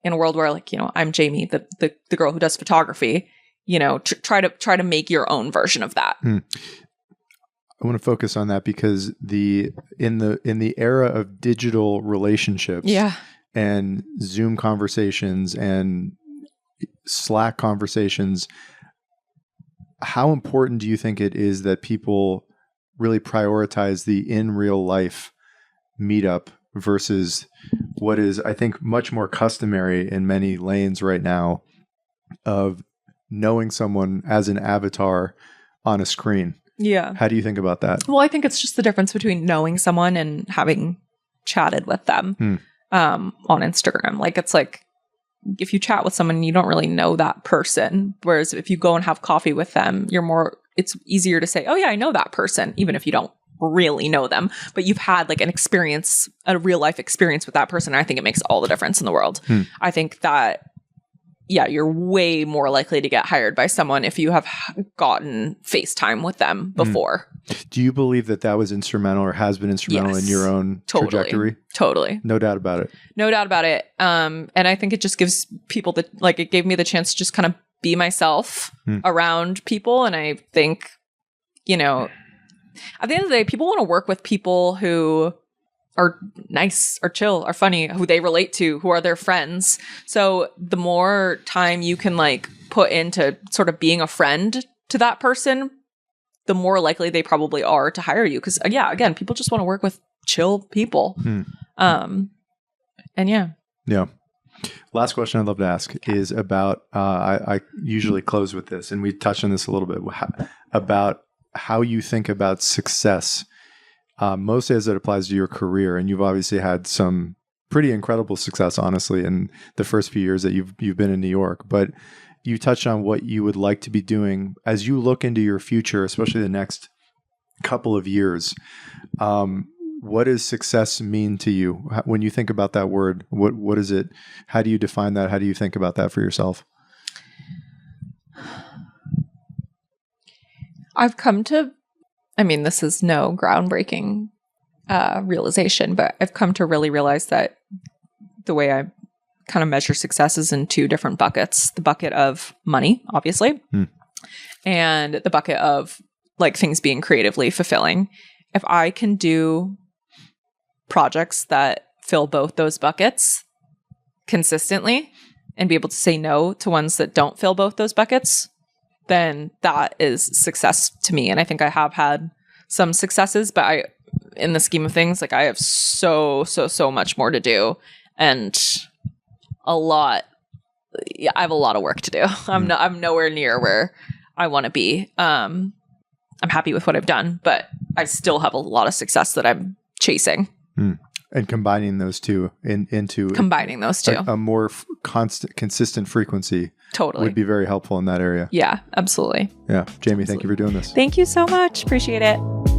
in a world where I'm Jamie, the girl who does photography, try to make your own version of that. I want to focus on that because in the era of digital relationships, and Zoom conversations and Slack conversations, how important do you think it is that people really prioritize the in real life meetup versus what is, I think, much more customary in many lanes right now of knowing someone as an avatar on a screen? Yeah. How do you think about that? Well, I think it's just the difference between knowing someone and having chatted with them on Instagram. It's like if you chat with someone, you don't really know that person. Whereas if you go and have coffee with them, it's easier to say, oh yeah, I know that person, even if you don't really know them, but you've had an experience, a real life experience with that person. And I think it makes all the difference in the world. I think that, you're way more likely to get hired by someone if you have gotten FaceTime with them before. Do you believe that that was instrumental or has been instrumental in your own trajectory? Totally. No doubt about it. No doubt about it. And I think it just gives people it gave me the chance to just kind of be myself around people. And I think, at the end of the day, people want to work with people who are nice or chill or funny, who they relate to, who are their friends. So the more time you can put into sort of being a friend to that person, the more likely they probably are to hire you. Because again, people just want to work with chill people. Yeah. Last question I'd love to ask is about, I usually close with this, and we touched on this a little bit, about how you think about success, mostly as it applies to your career. And you've obviously had some pretty incredible success, honestly, in the first few years that you've been in New York. But you touched on what you would like to be doing as you look into your future, especially the next couple of years. What does success mean to you? When you think about that word, what is it? How do you define that? How do you think about that for yourself? I've come to, this is no groundbreaking realization, but I've come to really realize that the way I kind of measure success is in two different buckets. The bucket of money, obviously, and the bucket of things being creatively fulfilling. If I can do projects that fill both those buckets consistently and be able to say no to ones that don't fill both those buckets, then that is success to me. And I think I have had some successes, but in the scheme of things, I have so much more to do, and I have a lot of work to do. I'm nowhere near where I want to be. I'm happy with what I've done, but I still have a lot of success that I'm chasing. And combining those two into a more consistent frequency would be very helpful in that area. Yeah, absolutely. Yeah. Jamie, thank you for doing this. Thank you so much. Appreciate it.